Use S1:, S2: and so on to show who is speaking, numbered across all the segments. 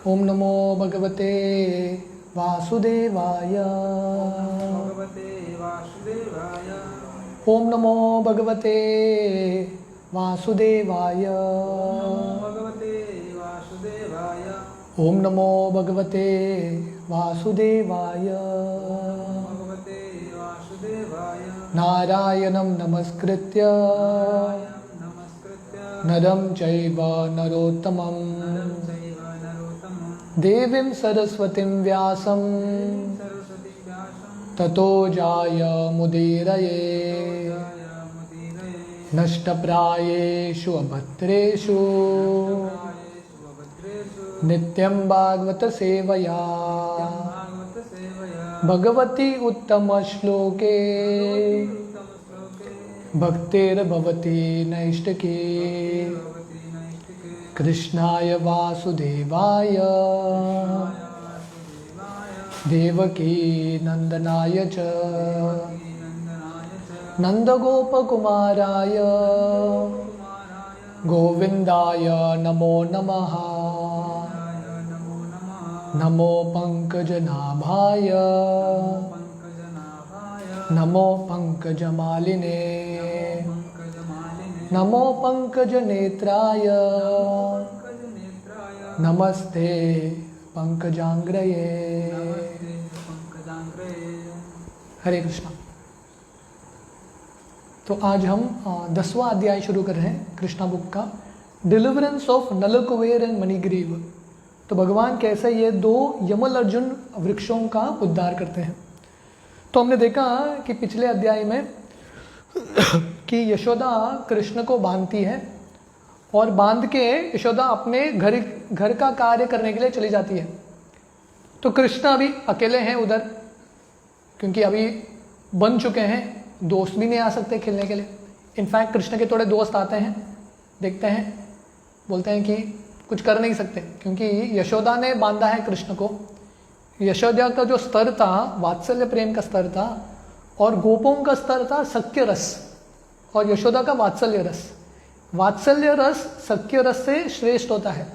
S1: ओम नमो भगवते वासुदेवाय। ओम नमो भगवते वासुदेवाय। ओम नमो भगवते वासुदेवाय। नारायणं नमस्कृत्य नरं चैव नरोत्तमं देवीं सरस्वतीं व्यासं ततो जायमुदीरये। नष्टप्रायेषु अभद्रेषु नित्यं भागवत सेवया भगवती उत्तमश्लोके भक्तिर्भवति नैष्टिकी। कृष्णाय वासुदेवाय देवकी नंदनाय च नंदगोपकुमाराय गोविंदाय नमो नमः। नमो पंकजनाभाय नमो पंकजमालिने नमो पंकजनेत्राय नमस्ते पंकजांग्रये। हरे कृष्णा। तो आज हम 10वां अध्याय शुरू कर रहे हैं कृष्णा बुक का, deliverance of Nalakubera and Manigriva. तो भगवान कैसे ये दो यमल अर्जुन वृक्षों का उद्धार करते हैं। तो हमने देखा कि पिछले अध्याय में कि यशोदा कृष्ण को बांधती है और बांध के यशोदा अपने घर का कार्य करने के लिए चली जाती है। तो कृष्ण अभी अकेले हैं उधर, क्योंकि अभी बन चुके हैं, दोस्त भी नहीं आ सकते खेलने के लिए। इनफैक्ट कृष्ण के थोड़े दोस्त आते हैं, देखते हैं, बोलते हैं कि कुछ कर नहीं सकते, क्योंकि यशोदा ने बांधा है कृष्ण को। यशोदा का जो स्तर था वात्सल्य प्रेम का स्तर था, और गोपों का स्तर था सख्य रस, और यशोदा का वात्सल्य रस। वात्सल्य रस सख्य रस से श्रेष्ठ होता है।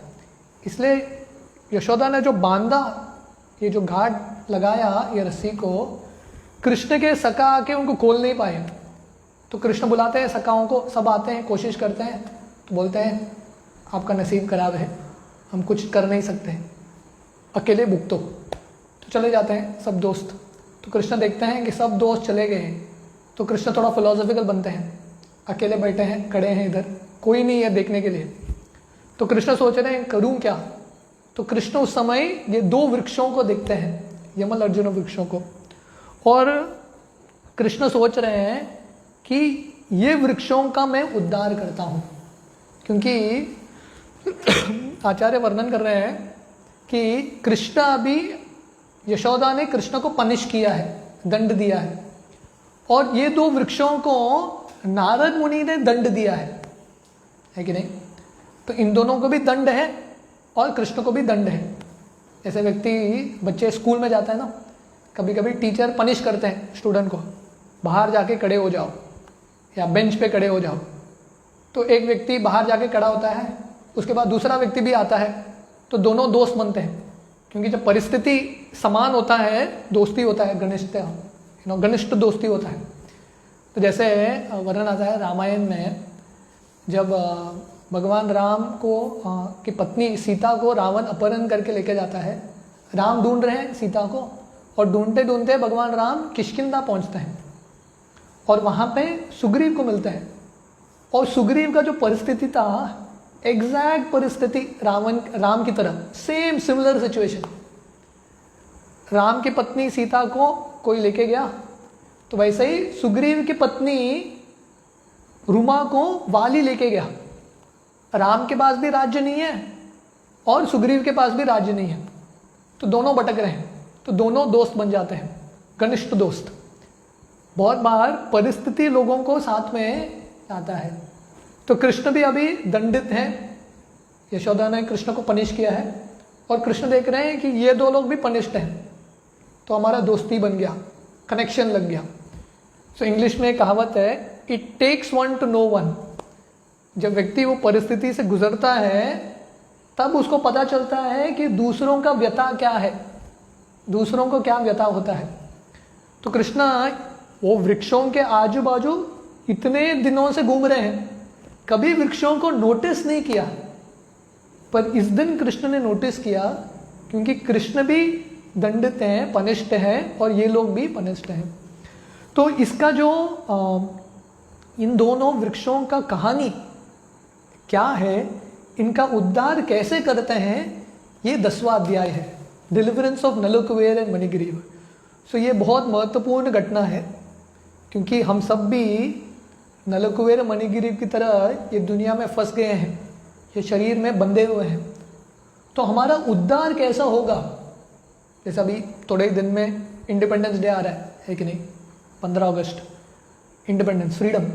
S1: इसलिए यशोदा ने जो बांधा, ये जो घाट लगाया ये रस्सी को, कृष्ण के सखा आके उनको खोल नहीं पाए। तो कृष्ण बुलाते हैं सखाओं को, सब आते हैं, कोशिश करते हैं, तो बोलते हैं आपका नसीब खराब है, हम कुछ कर नहीं सकते, अकेले भुगतो। तो चले जाते हैं सब दोस्त। तो कृष्ण देखते हैं कि सब दोस्त चले गए हैं, तो कृष्ण थोड़ा फिलोसॉफिकल बनते हैं, अकेले बैठे हैं, खड़े हैं इधर, कोई नहीं है देखने के लिए। तो कृष्ण सोच रहे हैं करूं क्या। तो कृष्ण उस समय ये दो वृक्षों को देखते हैं, यमल अर्जुन वृक्षों को, और कृष्ण सोच रहे हैं कि ये वृक्षों का मैं उद्धार करता हूं। क्योंकि आचार्य वर्णन कर रहे हैं कि कृष्ण अभी, यशोदा ने कृष्ण को पनिश किया है, दंड दिया है, और ये दो वृक्षों को नारद मुनि ने दंड दिया है कि नहीं। तो इन दोनों को भी दंड है और कृष्ण को भी दंड है। ऐसे व्यक्ति, बच्चे स्कूल में जाता है ना, कभी कभी टीचर पनिश करते हैं स्टूडेंट को, बाहर जाके खड़े हो जाओ या बेंच पे खड़े हो जाओ। तो एक व्यक्ति बाहर जाके खड़ा होता है, उसके बाद दूसरा व्यक्ति भी आता है, तो दोनों दोस्त बनते हैं। क्योंकि जब परिस्थिति समान होता है, दोस्ती होता है, घनिष्ठ दोस्ती होता है। तो जैसे वर्णन आता है रामायण में, जब भगवान राम को की पत्नी सीता को रावण अपहरण करके लेके जाता है, राम ढूंढ रहे हैं सीता को, और ढूंढते ढूंढते भगवान राम किष्किंधा पहुंचते हैं, और वहाँ पे सुग्रीव को मिलते हैं। और सुग्रीव का जो परिस्थिति था, एग्जैक्ट परिस्थिति राम की तरह, सेम सिमिलर सिचुएशन। राम की पत्नी सीता को कोई लेके गया, तो वैसे ही सुग्रीव की पत्नी रुमा को वाली लेके गया। राम के पास भी राज्य नहीं है और सुग्रीव के पास भी राज्य नहीं है, तो दोनों भटक रहे हैं। तो दोनों दोस्त बन जाते हैं, घनिष्ठ दोस्त। बहुत बार परिस्थिति लोगों को साथ में आता है। तो कृष्ण भी अभी दंडित हैं, यशोदा ने कृष्ण को पनिश किया है, और कृष्ण देख रहे हैं कि ये दो लोग भी पनिश्ड हैं, तो हमारा दोस्ती बन गया, कनेक्शन लग गया। सो इंग्लिश में कहावत है, it takes one to know one. जब व्यक्ति वो परिस्थिति से गुजरता है तब उसको पता चलता है कि दूसरों का व्यथा क्या है, दूसरों को क्या व्यथा होता है। तो कृष्णा वो वृक्षों के आजू बाजू इतने दिनों से घूम रहे हैं, कभी वृक्षों को नोटिस नहीं किया, पर इस दिन कृष्ण ने नोटिस किया, क्योंकि कृष्ण भी दंडित हैं, पनिष्ड हैं, और ये लोग भी पनिष्ड हैं। तो इसका जो इन दोनों वृक्षों का कहानी क्या है, इनका उद्धार कैसे करते हैं, ये 10वां अध्याय है, deliverance of Nalakubera and Manigriva. So ये बहुत महत्वपूर्ण घटना है, क्योंकि हम सब भी नलकुबेर मणिग्रीव की तरह ये दुनिया में फंस गए हैं, ये शरीर में बंधे हुए हैं। तो हमारा उद्धार कैसा होगा? जैसे अभी थोड़े दिन में इंडिपेंडेंस डे आ रहा है कि नहीं, 15 अगस्त, इंडिपेंडेंस, फ्रीडम।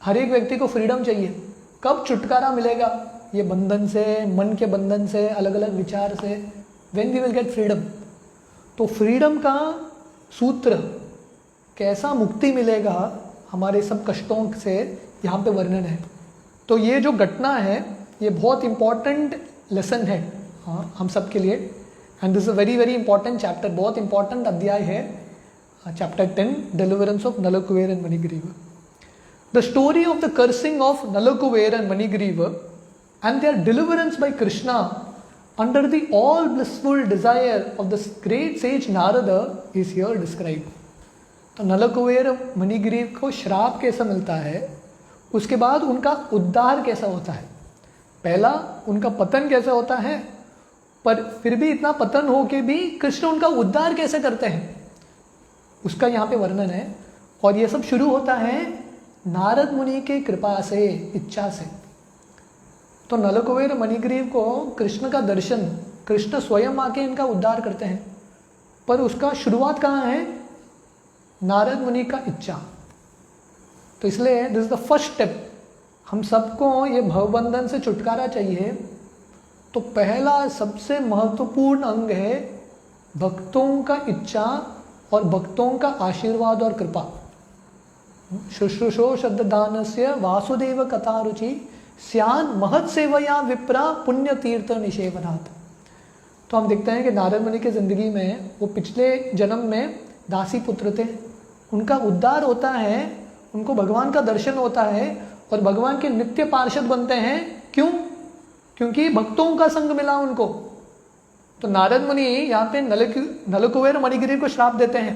S1: हर एक व्यक्ति को फ्रीडम चाहिए। कब छुटकारा मिलेगा ये बंधन से, मन के बंधन से, अलग अलग विचार से? When we will get freedom. तो फ्रीडम का सूत्र, कैसा मुक्ति मिलेगा हमारे सब कष्टों से, यहाँ पे वर्णन है। तो ये जो घटना है ये बहुत इंपॉर्टेंट लेसन है, हाँ, हम सब के लिए। And this is a very very important chapter, बहुत इंपॉर्टेंट अध्याय है, chapter 10, deliverance of Nalakubera and Manigriva. The story of the cursing of Nalakubera and Manigriva and their deliverance by Krishna under the all blissful desire of the great sage Narada is here described. तो नलकुबेर मणिग्रीव को श्राप कैसा मिलता है, उसके बाद उनका उद्धार कैसा होता है। पहला उनका पतन कैसा होता है, पर फिर भी इतना पतन हो के भी कृष्ण उनका उद्धार कैसे करते हैं, उसका यहाँ पे वर्णन है। और ये सब शुरू होता है नारद मुनि के कृपा से, इच्छा से। तो नलकुबेर मणिग्रीव को कृष्ण का दर्शन, कृष्ण स्वयं आके इनका उद्धार करते हैं, पर उसका शुरुआत कहाँ है? नारद मुनि का इच्छा। तो इसलिए this is the first step. हम सबको ये भवबंधन से छुटकारा चाहिए, तो पहला सबसे महत्वपूर्ण अंग है भक्तों का इच्छा और भक्तों का आशीर्वाद और कृपा। शुश्रूषो श्रद्धानस्य वासुदेव कथा रुचि स्यान महत सेवया विप्रा पुण्य तीर्थ निषेवनाथ। तो हम देखते हैं कि नारद मुनि की ज़िंदगी में वो पिछले जन्म में दासी पुत्र थे, उनका उद्धार होता है, उनको भगवान का दर्शन होता है और भगवान के नित्य पार्षद बनते हैं। क्यों? क्योंकि भक्तों का संग मिला उनको। तो नारद मुनि यहाँ पे नलकुबेर मणिग्रीव को श्राप देते हैं,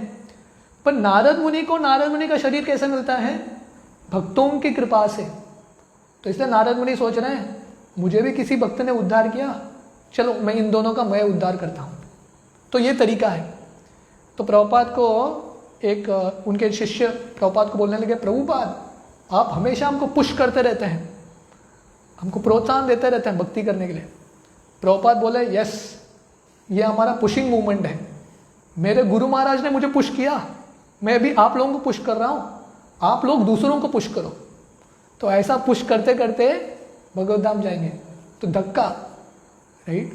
S1: पर नारद मुनि को नारद मुनि का शरीर कैसे मिलता है? भक्तों की कृपा से। तो इसलिए नारद मुनि सोच रहे हैं मुझे भी किसी भक्त ने उद्धार किया, चलो मैं इन दोनों का मैं उद्धार करता हूँ। तो ये तरीका है। तो प्रभुपाद को एक उनके शिष्य प्रभुपाद को बोलने लगे, प्रभुपाद आप हमेशा हमको पुश करते रहते हैं, हमको प्रोत्साहन देते रहते हैं भक्ति करने के लिए। प्रभुपाद बोले यस, ये हमारा पुशिंग मूवमेंट है। मेरे गुरु महाराज ने मुझे पुश किया, मैं भी आप लोगों को पुश कर रहा हूँ, आप लोग दूसरों को पुश करो। तो ऐसा पुश करते करते भगवत धाम जाएंगे। तो धक्का, राइट।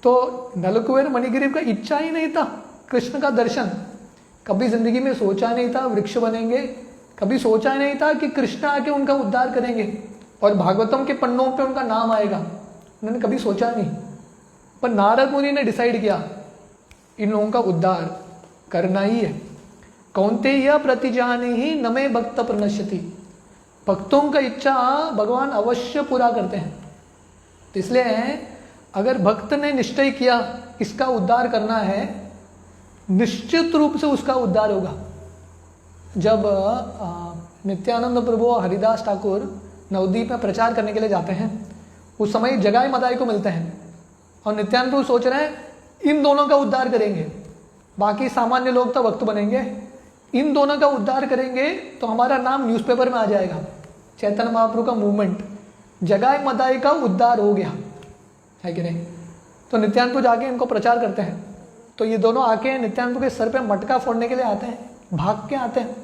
S1: तो नलकुबेर मणिग्रीव का इच्छा ही नहीं था कृष्ण का दर्शन, कभी जिंदगी में सोचा नहीं था वृक्ष बनेंगे, कभी सोचा नहीं था कि कृष्ण आके उनका उद्धार करेंगे और भागवतम के पन्नों पे उनका नाम आएगा, उन्होंने कभी सोचा नहीं। पर नारद मुनि ने डिसाइड किया इन लोगों का उद्धार करना ही है। कौन्तेय प्रतिजाने ही नमे भक्त प्रणश्यति। भक्तों का इच्छा भगवान अवश्य पूरा करते हैं। तो इसलिए अगर भक्त ने निश्चय किया इसका उद्धार करना है, निश्चित रूप से उसका उद्धार होगा। जब नित्यानंद प्रभु और हरिदास ठाकुर नवद्वीप में प्रचार करने के लिए जाते हैं, उस समय जगाई मदाई को मिलते हैं और नित्यानंद प्रभु सोच रहे हैं इन दोनों का उद्धार करेंगे, बाकी सामान्य लोग तो भक्त बनेंगे, इन दोनों का उद्धार करेंगे तो हमारा नाम न्यूज़पेपर में आ जाएगा। चैतन्य महाप्रभु का मूवमेंट, जगाई मदाई का उद्धार हो गया, है कि नहीं। तो नित्यानंद प्रभु जाके इनको प्रचार करते हैं। तो ये दोनों आके नित्यानंद प्रभु के सर पे मटका फोड़ने के लिए आते हैं, भाग के आते हैं।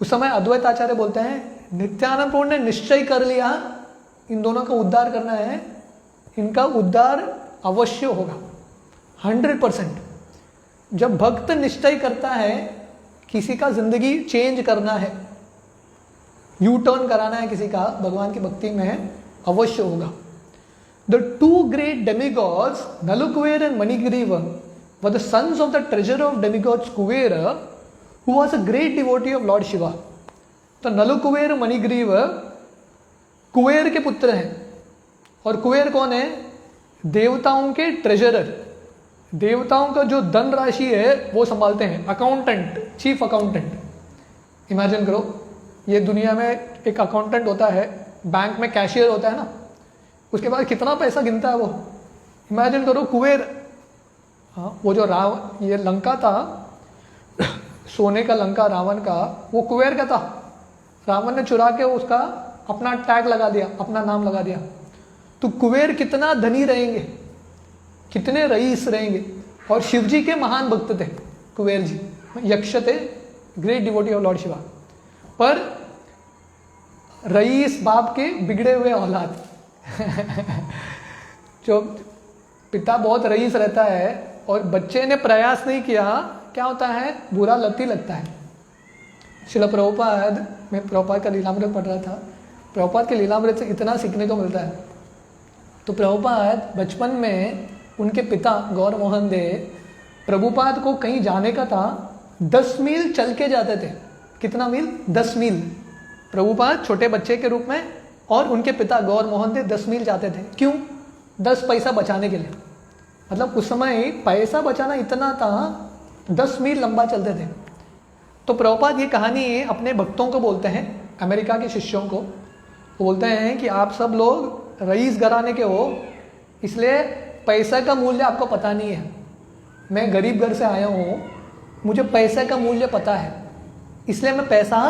S1: उस समय अद्वैत आचार्य बोलते हैं नित्यानंद प्रभु ने निश्चय कर लिया इन दोनों का उद्धार करना है, इनका उद्धार अवश्य होगा 100%। जब भक्त निश्चय करता है किसी का जिंदगी चेंज करना है, यू टर्न कराना है किसी का भगवान की भक्ति में, अवश्य होगा। The two great demigods Nalakuvera and Manigriva were the sons of the treasure of demigods Kubera who was a great devotee of lord Shiva. तो नलकुबेर मणिग्रीव कुबेर के पुत्र हैं, और कुबेर कौन है? देवताओं के ट्रेजरर, देवताओं का जो धन राशि है वो संभालते हैं, अकाउंटेंट, चीफ अकाउंटेंट। इमेजिन करो, ये दुनिया में एक अकाउंटेंट होता है, बैंक में कैशियर होता है ना, उसके बाद कितना पैसा गिनता है वो। इमेजिन करो कुबेर, हाँ, वो जो ये लंका था, सोने का लंका रावण का, वो कुबेर का था। रावण ने चुरा के उसका अपना टैग लगा दिया, अपना नाम लगा दिया। तो कुबेर कितना धनी रहेंगे, कितने रईस रहेंगे। और शिव जी के महान भक्त थे कुबेर जी, यक्ष थे, great devotee of lord Shiva. पर रईस बाप के बिगड़े हुए औलाद जो पिता बहुत रईस रहता है और बच्चे ने प्रयास नहीं किया, क्या होता है? बुरा लत ही लगता है। श्रील प्रभुपाद, मैं प्रभुपाद का लीलामृत पढ़ रहा था, प्रभुपाद के लीलामृत से इतना सीखने को मिलता है। तो प्रभुपाद बचपन में उनके पिता गौर मोहन दे प्रभुपाद को कहीं जाने का था, 10 मील चल के जाते थे। कितना मील? 10 मील। प्रभुपाद छोटे बच्चे के रूप में और उनके पिता गौर मोहन दे 10 मील जाते थे। क्यों? 10 पैसा बचाने के लिए। मतलब उस समय पैसा बचाना इतना था, 10 मील लंबा चलते थे। तो प्रभुपाद ये कहानी अपने भक्तों को बोलते हैं, अमेरिका के शिष्यों को। वो बोलते हैं कि आप सब लोग रईस घराने के हो, इसलिए पैसा का मूल्य आपको पता नहीं है। मैं गरीब घर से आया हूँ, मुझे पैसे का मूल्य पता है, इसलिए मैं पैसा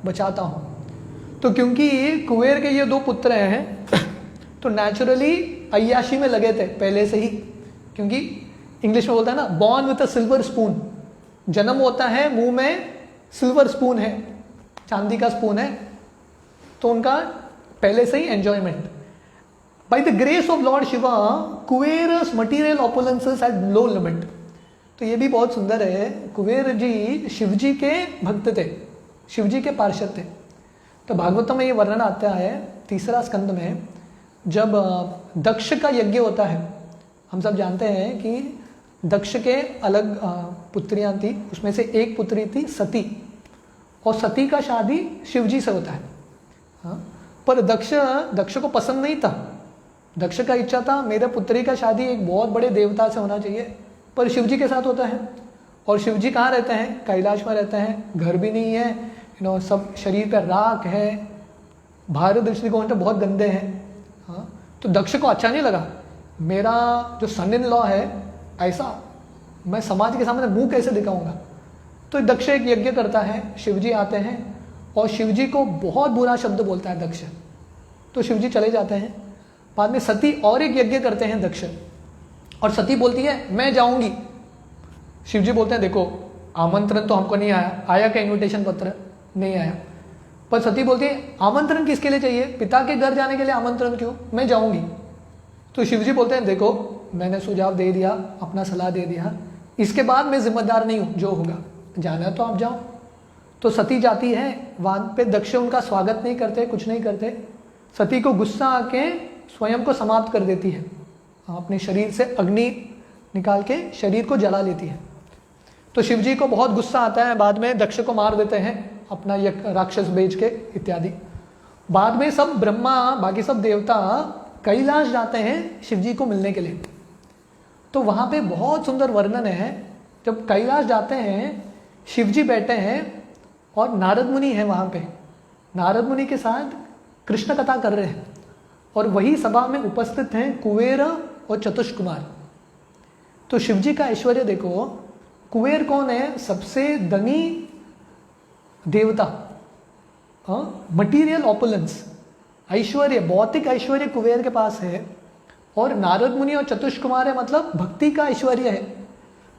S1: बचाता हूँ। तो क्योंकि कुबेर के ये 2 पुत्र हैं तो नेचुरली अय्याशी में लगे थे पहले से ही। क्योंकि इंग्लिश में बोलता है ना, born with a silver spoon, जन्म होता है मुंह में सिल्वर स्पून है, चांदी का स्पून है, तो उनका पहले से ही enjoyment. By the grace of lord Shiva Kubera's material opulences had no limit. तो ये भी बहुत सुंदर है। कुबेर जी शिव जी के भक्त थे, शिव जी के पार्षद थे। तो भागवतम में ये वर्णन आता है 3रा स्कंद में, जब दक्ष का यज्ञ होता है। हम सब जानते हैं कि दक्ष के अलग पुत्रियां थी, उसमें से एक पुत्री थी सती, और सती का शादी शिव जी से होता है। हाँ, पर दक्ष को पसंद नहीं था। दक्ष का इच्छा था मेरे पुत्री का शादी एक बहुत बड़े देवता से होना चाहिए, पर शिव जी के साथ होता है। और शिव जी कहाँ रहते हैं? कैलाश में रहते हैं, घर भी नहीं है, सब शरीर पर राख है, बाहरी दृष्टिकोण से बहुत गंदे हैं। हाँ, तो दक्ष को अच्छा नहीं लगा, मेरा जो सन इन लॉ है ऐसा, मैं समाज के सामने मुंह कैसे दिखाऊंगा। तो दक्ष एक यज्ञ करता है, शिव जी आते हैं और शिव जी को बहुत बुरा शब्द बोलता है दक्ष। तो शिव जी चले जाते हैं। बाद में सती और एक यज्ञ करते हैं दक्ष, और सती बोलती है मैं जाऊंगी। शिव जी बोलते हैं देखो आमंत्रण तो हमको नहीं आया, आया क्या इन्विटेशन पत्र? नहीं आया। पर सती बोलती है आमंत्रण किसके लिए चाहिए? पिता के घर जाने के लिए आमंत्रण क्यों? मैं जाऊंगी। तो शिव जी बोलते हैं देखो मैंने सुझाव दे दिया, अपना सलाह दे दिया, इसके बाद मैं जिम्मेदार नहीं हूं, जो होगा, जाना है तो आप जाओ। तो सती जाती है, वहां पे दक्ष उनका स्वागत नहीं करते, कुछ नहीं करते। सती को गुस्सा आके स्वयं को समाप्त कर देती है, अपने शरीर से अग्नि निकाल के शरीर को जला लेती है। तो शिव जी को बहुत गुस्सा आता है, बाद में दक्ष को मार देते हैं अपना राक्षस भेज के इत्यादि। बाद में सब ब्रह्मा बाकी सब देवता कैलाश जाते हैं शिव जी को मिलने के लिए। तो वहाँ पे बहुत सुंदर वर्णन है, जब कैलाश जाते हैं शिव जी बैठे हैं और नारद मुनि है वहाँ पे, नारद मुनि के साथ कृष्ण कथा कर रहे हैं, और वही सभा में उपस्थित हैं कुबेर और चतुष कुमार। तो शिव जी का ऐश्वर्य देखो, कुबेर कौन है? सबसे धनी देवता, मटीरियल ऑपुलेंस, ऐश्वर्य, भौतिक ऐश्वर्य कुबेर के पास है, और नारद मुनि और चतुष कुमार है, मतलब भक्ति का ऐश्वर्य है।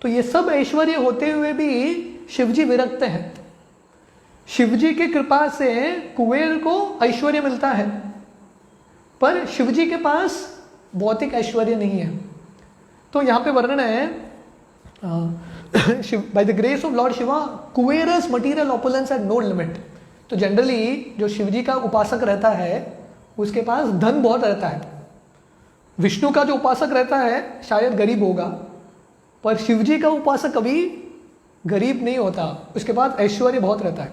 S1: तो ये सब ऐश्वर्य होते हुए भी शिवजी विरक्त हैं। शिवजी की कृपा से कुबेर को ऐश्वर्य मिलता है, पर शिवजी के पास भौतिक ऐश्वर्य नहीं है। तो यहाँ पे वर्णन है by the grace of lord Shiva Kubera's material opulence at no limit. तो जनरली जो शिवजी का उपासक रहता है उसके पास धन बहुत रहता है, विष्णु का जो उपासक रहता है शायद गरीब होगा, पर शिव जी का उपासक कभी गरीब नहीं होता, उसके पास ऐश्वर्य बहुत रहता है.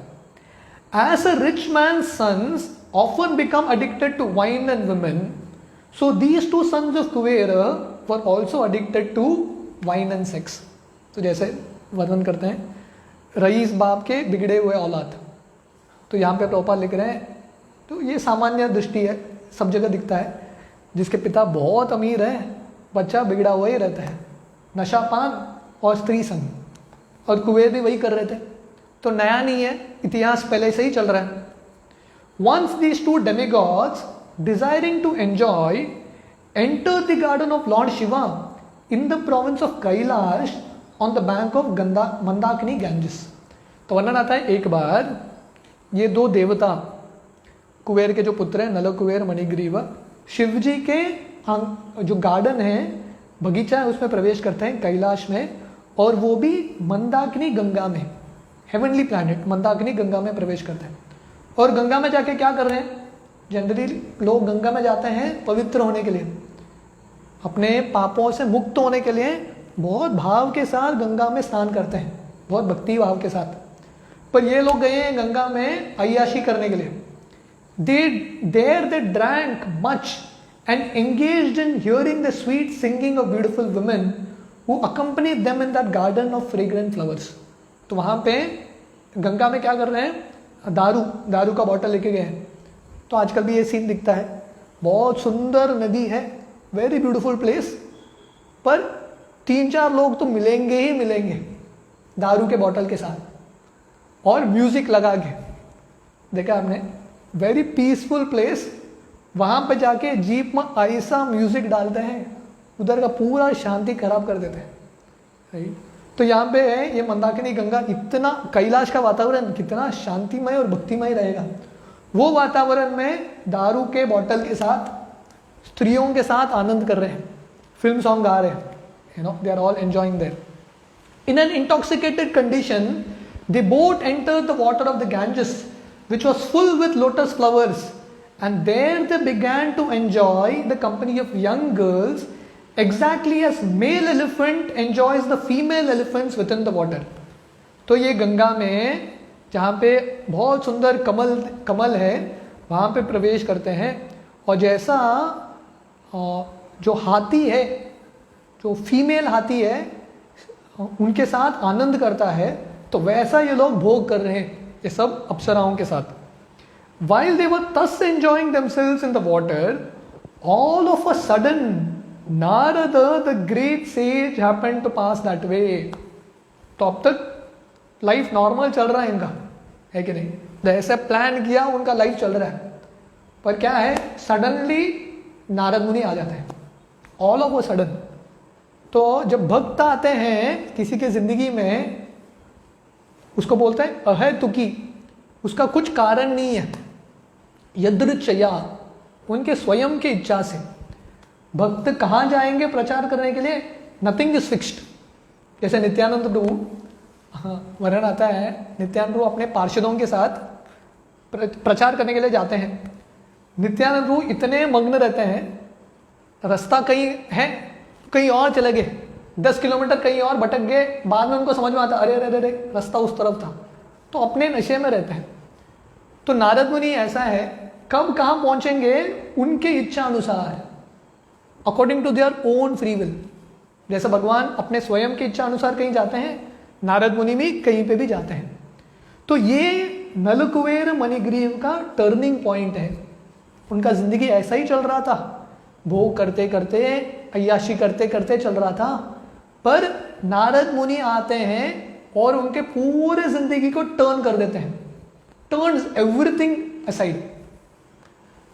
S1: As a rich man's sons often become addicted to wine and women, so these two sons of Kuvera were also addicted to wine and sex. तो जैसे वर्णन करते हैं रईस बाप के बिगड़े हुए औलाद, तो यहाँ पे प्रभुपाद लिख रहे हैं, तो ये सामान्य दृष्टि है, सब जगह दिखता है. जिसके पिता बहुत अमीर है, बच्चा बिगड़ा हुआ ही रहता है, नशापान और स्त्री संग, और कुबेर भी वही कर रहे थे. तो नया नहीं है, इतिहास पहले से ही चल रहा है. Once these two demigods, desiring to enjoy, entered the garden of Lord Shiva in the province of Kailash on the bank of Mandakini Ganges. तो वर्णन आता है एक बार ये दो देवता कुबेर के जो पुत्र हैं नल कुबेर मणिग्रीव, शिव जी के जो गार्डन है, बगीचा है, उसमें प्रवेश करते हैं कैलाश में, और वो भी मंदाकिनी गंगा में, हेवनली प्लैनेट मंदाकिनी गंगा में प्रवेश करते हैं. और गंगा में जाके क्या कर रहे हैं? जनरली लोग गंगा में जाते हैं पवित्र होने के लिए, अपने पापों से मुक्त होने के लिए बहुत भाव के साथ गंगा में स्नान करते हैं, बहुत भक्ति भाव के साथ. पर ये लोग गए हैं गंगा में अय्याशी करने के लिए. They drank much and engaged in hearing the sweet singing of beautiful women who accompanied them in that garden of fragrant flowers. तो वहाँ पे गंगा में क्या कर रहे हैं? दारू का बॉटल लेके गए हैं. तो आजकल भी ये सीन दिखता है, बहुत सुंदर नदी है, वेरी ब्यूटीफुल प्लेस, पर 3-4 लोग तो मिलेंगे ही मिलेंगे दारू के बॉटल के साथ और म्यूजिक लगा के. देखा आपने? वेरी पीसफुल प्लेस, वहाँ पे जाके जीप में ऐसा म्यूजिक डालते हैं, उधर का पूरा शांति खराब कर देते हैं. तो यहाँ पे है ये मंदाकिनी गंगा, इतना कैलाश का वातावरण कितना शांतिमय और भक्तिमय रहेगा. वो वातावरण में दारू के बोतल के साथ स्त्रियों के साथ आनंद कर रहे हैं, फिल्म सॉन्ग गा रहे हैं, they are all enjoying their. In an intoxicated condition they boat enter the water of the Ganges which was full with lotus flowers, and there they began to enjoy the company of young girls exactly as male elephant enjoys the female elephants within the water. तो ये गंगा में जहाँ पे बहुत सुंदर कमल है, वहाँ पे प्रवेश करते हैं, और जैसा जो हाथी है, जो फीमेल हाथी है, उनके साथ आनंद करता है, तो वैसा ये लोग भोग कर रहे हैं ये सब अप्सराओं के साथ. While they were thus enjoying themselves in the water, all of a sudden Narada the great sage happened to pass that way. तो अब तक लाइफ नॉर्मल चल रहा है इनका, है कि नहीं? जैसे प्लान किया उनका लाइफ चल रहा है, पर क्या है, सडनली नारद मुनि आ जाते हैं, ऑल ऑफ अ सडन. तो जब भक्त आते हैं किसी के जिंदगी में, उसको बोलते हैं अहेतुकी, उसका कुछ कारण नहीं है, यदृच्छया, उनके स्वयं की इच्छा से. भक्त कहाँ जाएंगे प्रचार करने के लिए? Nothing is fixed. जैसे नित्यानंद प्रभु, वर्णन आता है, नित्यानंद प्रभु अपने पार्षदों के साथ प्रचार करने के लिए जाते हैं. नित्यानंद प्रभु इतने मग्न रहते हैं, रास्ता कहीं है, कहीं और चले गए, 10 किलोमीटर कहीं और भटक गए, बाद में उनको समझ में आता अरे अरे अरे रास्ता उस तरफ था. तो अपने नशे में रहते हैं. तो नारद मुनि ऐसा है, कब कहाँ पहुंचेंगे उनके इच्छा अनुसार, according to their own free will. जैसे भगवान अपने स्वयं की इच्छा अनुसार कहीं जाते हैं, नारद मुनि भी कहीं पे भी जाते हैं. तो ये नलकुबेर मणिग्रीव का टर्निंग पॉइंट है. उनका जिंदगी ऐसा ही चल रहा था, भोग करते करते, अय्याशी करते करते चल रहा था, पर नारद मुनि आते हैं और उनके पूरे जिंदगी को टर्न कर देते हैं, टर्न्स एवरीथिंग असाइड.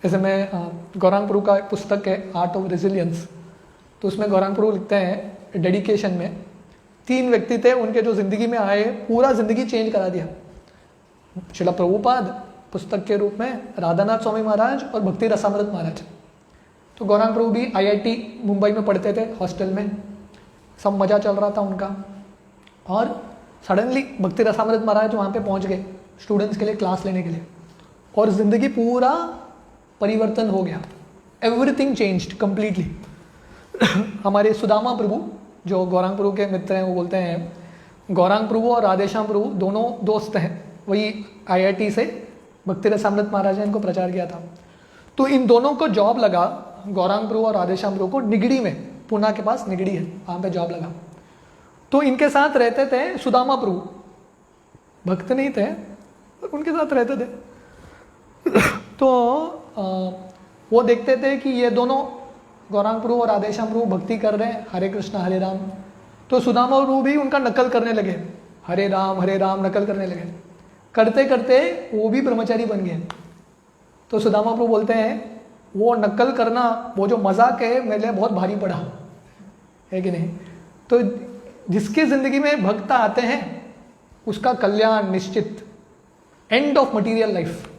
S1: जैसे मैं गौरांग प्रभु का पुस्तक है आर्ट ऑफ रेजिलियंस, तो उसमें गौरांग प्रभु लिखते हैं डेडिकेशन में, 3 व्यक्ति थे उनके जो जिंदगी में आए, पूरा जिंदगी चेंज करा दिया. श्रील प्रभुपाद पुस्तक के रूप में, राधानाथ स्वामी महाराज और भक्ति रसामृत महाराज. तो गौरांग प्रभु भी IIT मुंबई में पढ़ते थे हॉस्टल में, सब मज़ा चल रहा था उनका, और सडनली भक्ति रसामृत महाराज वहाँ पे पहुँच गए स्टूडेंट्स के लिए क्लास लेने के लिए, और ज़िंदगी पूरा परिवर्तन हो गया. Everything changed completely. हमारे सुदामा प्रभु जो गौरांग प्रभु के मित्र हैं वो बोलते हैं गौरांग प्रभु और राधेश्याम प्रभु दोनों दोस्त हैं, वही IIT से भक्ति रसामृत महाराज ने इनको प्रचार किया था। तो इन दोनों को जॉब लगा, गौरांग प्रभु और राधेश्याम प्रभु को निगड़ी में, पूना के पास निगड़ी है, वहाँ पे जॉब लगा। तो इनके साथ रहते थे सुदामा प्रभु, भक्त नहीं थे पर उनके साथ रहते थे। तो वो देखते थे कि ये दोनों गौरांग प्रभु और राधेश्याम प्रभु भक्ति कर रहे हैं, हरे कृष्णा हरे राम। तो सुदामा प्रभु भी उनका नकल करने लगे, हरे राम नकल करने लगे। करते करते वो भी ब्रह्मचारी बन गए। तो सुदामा प्रभु बोलते हैं वो नकल करना, वो जो मजाक है मेरे लिए बहुत भारी पड़ा है कि नहीं। तो जिसके जिंदगी में भक्त आते हैं उसका कल्याण निश्चित, एंड ऑफ मटीरियल लाइफ।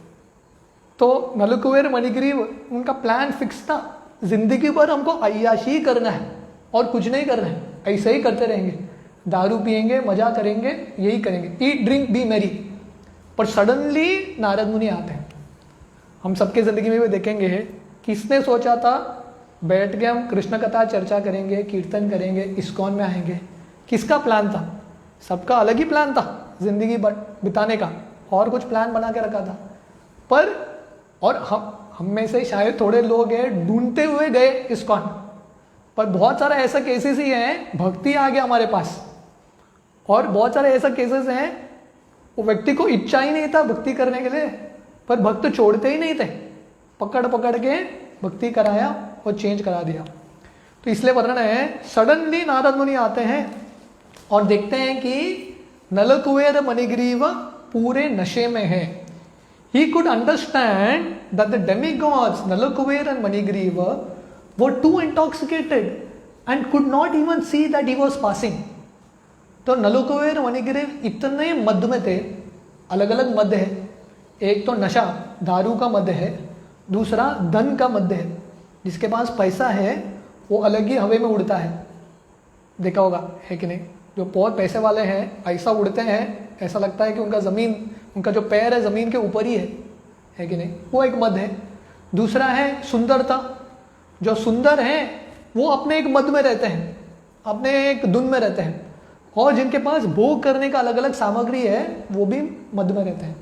S1: तो नलकुबेर मणिग्रीव उनका प्लान फिक्स था, जिंदगी भर हमको अय्याशी करना है और कुछ नहीं करना है, ऐसे ही करते रहेंगे, दारू पिएंगे, मजा करेंगे, यही करेंगे, ईट ड्रिंक बी मैरी। पर सडनली नारद मुनि आते हैं। हम सबके जिंदगी में भी देखेंगे, किसने सोचा था बैठ के हम कृष्ण कथा चर्चा करेंगे, कीर्तन करेंगे, इस्कॉन में आएंगे, किसका प्लान था? सबका अलग ही प्लान था जिंदगी बिताने का, और कुछ प्लान बना के रखा था। पर और हम में से शायद थोड़े लोग हैं ढूंढते हुए गए इस्कॉन, पर बहुत सारा ऐसा केसेस ही हैं भक्ति आ गया हमारे पास, और बहुत सारे ऐसा केसेस हैं वो व्यक्ति को इच्छा ही नहीं था भक्ति करने के लिए, पर भक्त छोड़ते ही नहीं थे, पकड़ पकड़ के भक्ति कराया और चेंज करा दिया। तो इसलिए वर्णन है, सडनली नारद मुनि आते हैं और देखते हैं कि नलकुबेर मणिग्रीव पूरे नशे में है। He could understand that the demigods Nalakuber and Manigriva were too intoxicated and could not even see that he was passing. तो नलकुबेर मणिग्रीव इतने मद में थे, अलग अलग मद है, एक तो नशा दारू का मद है, दूसरा धन का मद है, जिसके पास पैसा है वो अलग ही हवे में उड़ता है, देखा होगा है कि नहीं। जो बहुत पैसे वाले हैं ऐसा उड़ते हैं, ऐसा लगता है कि उनका ज़मीन, उनका जो पैर है ज़मीन के ऊपर ही है कि नहीं, वो एक मद है। दूसरा है सुंदरता, जो सुंदर हैं वो अपने एक मद में रहते हैं, अपने एक धुन में रहते हैं, और जिनके पास भोग करने का अलग अलग सामग्री है वो भी मद में रहते हैं।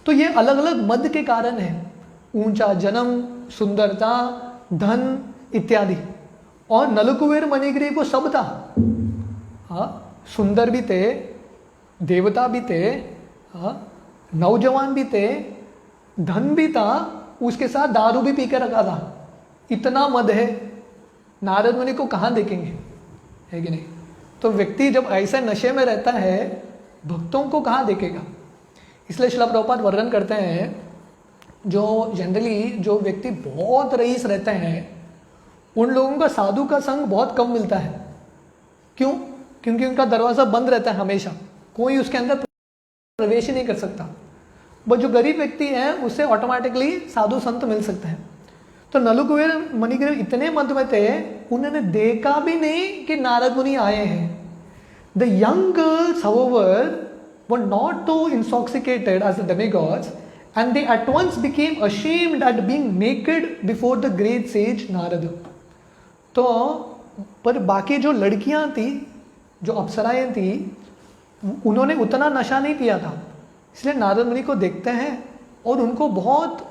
S1: तो ये अलग अलग मद के कारण है, ऊंचा जन्म, सुंदरता, धन इत्यादि। और नलकुबेर मणिग्रीव को सब था, हाँ, सुंदर भी थे, देवता भी थे, हाँ, नौजवान भी थे, धन भी था, उसके साथ दारू भी पी के रखा था। इतना मद है, नारद मुनि को कहाँ देखेंगे, है कि नहीं। तो व्यक्ति जब ऐसे नशे में रहता है भक्तों को कहाँ देखेगा। इसलिए श्रील प्रभुपाद वर्णन करते हैं, जो जनरली जो व्यक्ति बहुत रईस रहते हैं उन लोगों का साधु का संग बहुत कम मिलता है। क्यों? क्योंकि उनका दरवाज़ा बंद रहता है हमेशा, कोई उसके अंदर प्रवेश ही नहीं कर सकता। बट जो गरीब व्यक्ति है उससे ऑटोमेटिकली साधु संत मिल सकते हैं। तो नलकुबेर मणिग्रीव इतने मद में थे, उन्होंने देखा भी नहीं कि नारद मुनि आए हैं। The young girls however were not too intoxicated as the demigods and they at once became ashamed at being naked before the great sage Narada. तो पर बाकी जो लड़कियां थी, जो अप्सराएं थी, उन्होंने उतना नशा नहीं पिया था, इसलिए नारद मुनि को देखते हैं और उनको बहुत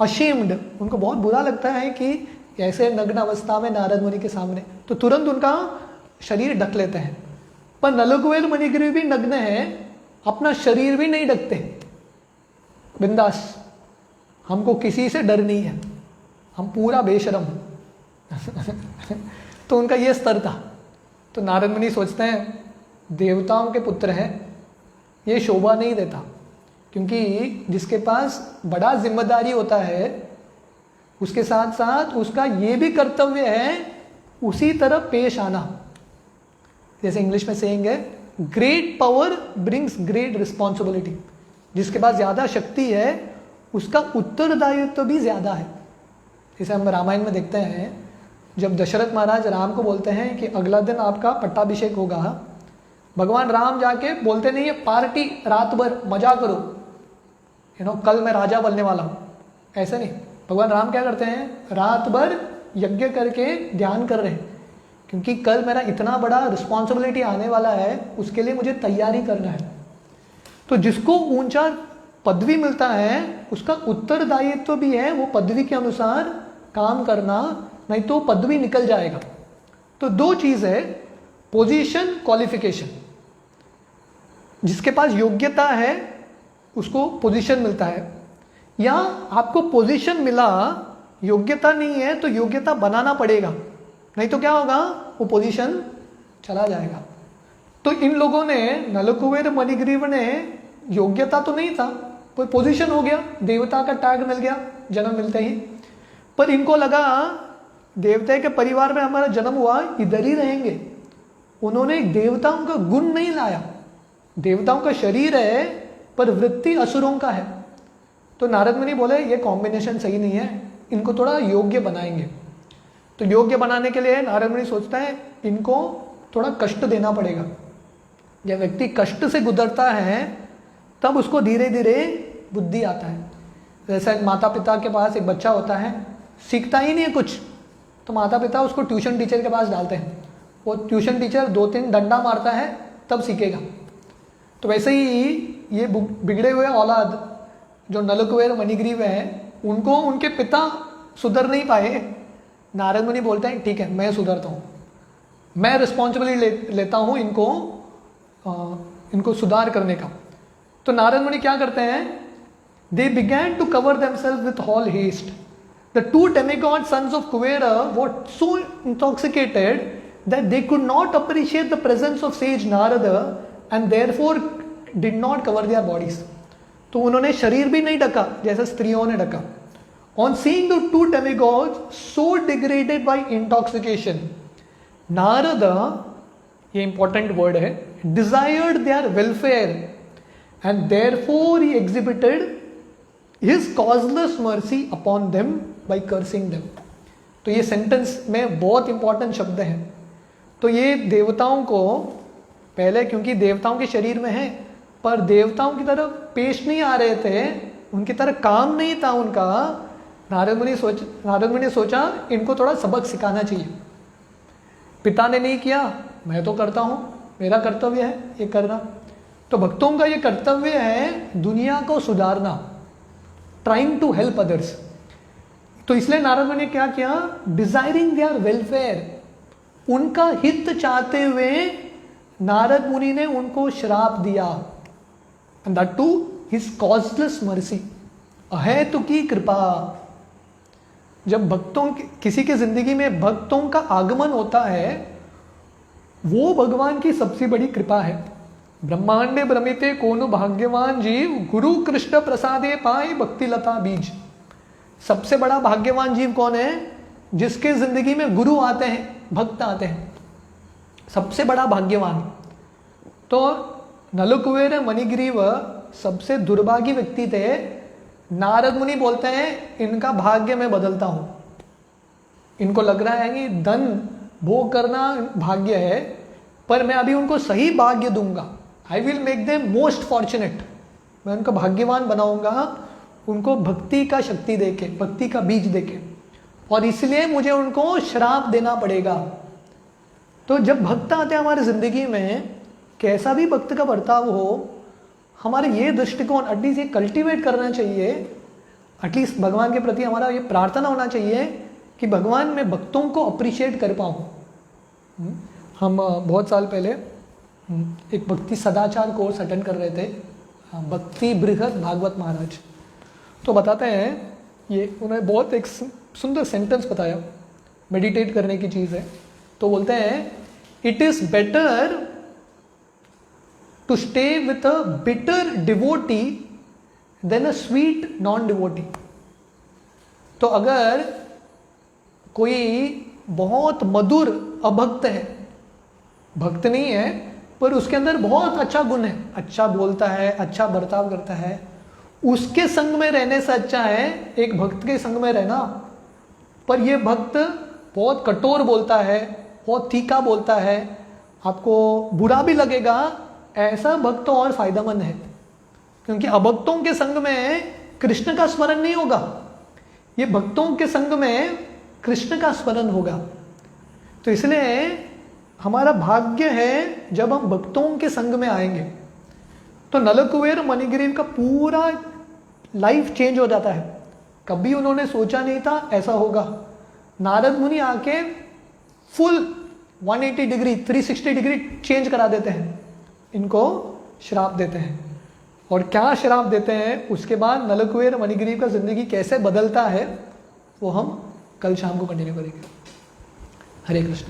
S1: अशेम्ड, उनको बहुत बुरा लगता है कि ऐसे नग्न अवस्था में नारद मुनि के सामने, तो तुरंत उनका शरीर ढक लेते हैं। पर नलकुबेर मणिग्रीव भी नग्न है, अपना शरीर भी नहीं ढकते, बिंदास, हमको किसी से डर नहीं है, हम पूरा बेशरम। तो उनका ये स्तर था। तो नारद मुनि सोचते हैं देवताओं के पुत्र हैं, ये शोभा नहीं देता, क्योंकि जिसके पास बड़ा जिम्मेदारी होता है उसके साथ साथ उसका ये भी कर्तव्य है उसी तरह पेश आना। जैसे इंग्लिश में सेइंग है, great power brings great responsibility. जिसके पास ज़्यादा शक्ति है उसका उत्तरदायित्व भी ज़्यादा है। जैसे हम रामायण में देखते हैं, जब दशरथ महाराज राम को बोलते हैं कि अगला दिन आपका पट्टाभिषेक होगा, भगवान राम जाके बोलते नहीं है पार्टी रात भर मजा करो, कल मैं राजा बनने वाला हूँ, ऐसे नहीं। भगवान राम क्या करते हैं, रात भर यज्ञ करके ध्यान कर रहे हैं, क्योंकि कल मेरा इतना बड़ा रिस्पॉन्सिबिलिटी आने वाला है, उसके लिए मुझे तैयारी करना है। तो जिसको ऊंचा पदवी मिलता है उसका उत्तरदायित्व भी है वो पदवी के अनुसार काम करना, नहीं तो पदवी निकल जाएगा। तो दो चीज है, पोजीशन, क्वालिफिकेशन। जिसके पास योग्यता है उसको पोजीशन मिलता है, या आपको पोजीशन मिला, योग्यता नहीं है तो योग्यता बनाना पड़ेगा, नहीं तो क्या होगा, वो पोजीशन चला जाएगा। तो इन लोगों ने, नलकुबेर मणिग्रीव ने, योग्यता तो नहीं था पर पोजीशन हो गया, देवता का टैग मिल गया जन्म मिलते ही। पर इनको लगा देवता के परिवार में हमारा जन्म हुआ, इधर ही रहेंगे। उन्होंने देवताओं का गुण नहीं लाया, देवताओं का शरीर है पर वृत्ति असुरों का है। तो नारद मुनि बोले ये कॉम्बिनेशन सही नहीं है, इनको थोड़ा योग्य बनाएंगे। तो योग्य बनाने के लिए नारद मुनि सोचता है इनको थोड़ा कष्ट देना पड़ेगा। जब व्यक्ति कष्ट से गुजरता है तब उसको धीरे धीरे बुद्धि आता है। जैसा एक माता पिता के पास एक बच्चा होता है, सीखता ही नहीं है कुछ, तो माता पिता उसको ट्यूशन टीचर के पास डालते हैं। वो ट्यूशन टीचर 2-3 डंडा मारता है तब सीखेगा। तो वैसे ही ये बिगड़े हुए औलाद जो नलकुबेर मणिग्रीव है, उनको उनके पिता सुधर नहीं पाए। नारद मुनि बोलते हैं ठीक है मैं सुधरता हूँ, मैं रिस्पॉन्सिबिलिटी लेता हूँ इनको सुधार करने का। तो नारद मुनि क्या करते हैं, they began to cover themselves with all haste. द 2 demigod sons of Kuvera were so intoxicated that they could not appreciate the presence of sage Narada and therefore did not cover their bodies. तो उन्होंने शरीर भी नहीं ढका जैसे स्त्रियों ने ढका। On seeing the 2 demigods so degraded by intoxication, Narada, ये इंपॉर्टेंट वर्ड है, desired their welfare and therefore he exhibited his causeless mercy upon them by cursing them. तो ये सेंटेंस में बहुत इंपॉर्टेंट शब्द हैं। तो ये देवताओं को पहले, क्योंकि देवताओं के शरीर में है पर देवताओं की तरफ पेश नहीं आ रहे थे, उनकी तरह काम नहीं था उनका, नारद मुनि ने सोचा इनको थोड़ा सबक सिखाना चाहिए। पिता ने नहीं किया, मैं तो करता हूँ, मेरा कर्तव्य है ये करना। तो भक्तों का ये कर्तव्य है दुनिया को सुधारना, ट्राइंग टू हेल्प अदर्स। तो इसलिए नारद मुनि ने क्या किया, डिजायरिंग देयर वेलफेयर, उनका हित चाहते हुए नारद मुनि ने उनको श्राप दिया। And that to his causeless mercy, अहेतुकी कृपा। जब भक्तों किसी के जिंदगी में भक्तों का आगमन होता है वो भगवान की सबसे बड़ी कृपा है। ब्रह्मांडे भ्रमिते कोनो भाग्यवान जीव, गुरु कृष्ण प्रसादे पाई भक्ति लता बीज। सबसे बड़ा भाग्यवान जीव कौन है, जिसके जिंदगी में गुरु आते हैं, भक्त आते हैं, सबसे बड़ा भाग्यवान। तो नलकुबेर मणिग्रीव सबसे दुर्भागी व्यक्ति थे। नारद मुनि बोलते हैं इनका भाग्य मैं बदलता हूं। इनको लग रहा है कि धन भोग करना भाग्य है, पर मैं अभी उनको सही भाग्य दूंगा। I will make them most fortunate, मैं उनको भाग्यवान बनाऊंगा, उनको भक्ति का शक्ति देके, भक्ति का बीज देके, और इसलिए मुझे उनको श्राप देना पड़ेगा। तो जब भक्त आते हैं हमारे जिंदगी में, कैसा भी भक्त का बर्ताव हो, हमारे ये दृष्टिकोण एटलीस्ट ये कल्टीवेट करना चाहिए, एटलीस्ट भगवान के प्रति हमारा ये प्रार्थना होना चाहिए कि भगवान मैं भक्तों को अप्रिशिएट कर पाऊँ। हम बहुत साल पहले एक भक्ति सदाचार कोर्स अटेंड कर रहे थे, भक्ति बृहद भागवत महाराज। तो बताते हैं, ये उन्होंने बहुत एक सुंदर सेंटेंस बताया, मेडिटेट करने की चीज़ है। तो बोलते हैं it is better to stay with a bitter devotee than a sweet non devotee. तो अगर कोई बहुत मधुर अभक्त है, भक्त नहीं है पर उसके अंदर बहुत अच्छा गुण है, अच्छा बोलता है, अच्छा बर्ताव करता है, उसके संग में रहने से अच्छा है एक भक्त के संग में रहना। पर ये भक्त बहुत कठोर बोलता है, बहुत तीखा बोलता है, आपको बुरा भी लगेगा, ऐसा भक्त और फायदेमंद है। क्योंकि अभक्तों के संग में कृष्ण का स्मरण नहीं होगा, ये भक्तों के संग में कृष्ण का स्मरण होगा। तो इसलिए हमारा भाग्य है जब हम भक्तों के संग में आएंगे तो नलकुबेर मणिग्रीव का पूरा लाइफ चेंज हो जाता है। कभी उन्होंने सोचा नहीं था ऐसा होगा। नारद मुनि आके फुल 180 डिग्री 360 डिग्री चेंज करा देते हैं, इनको श्राप देते हैं। और क्या श्राप देते हैं, उसके बाद नलकुबेर मणिग्रीव का जिंदगी कैसे बदलता है वो हम कल शाम को कंटिन्यू करेंगे। हरे कृष्ण।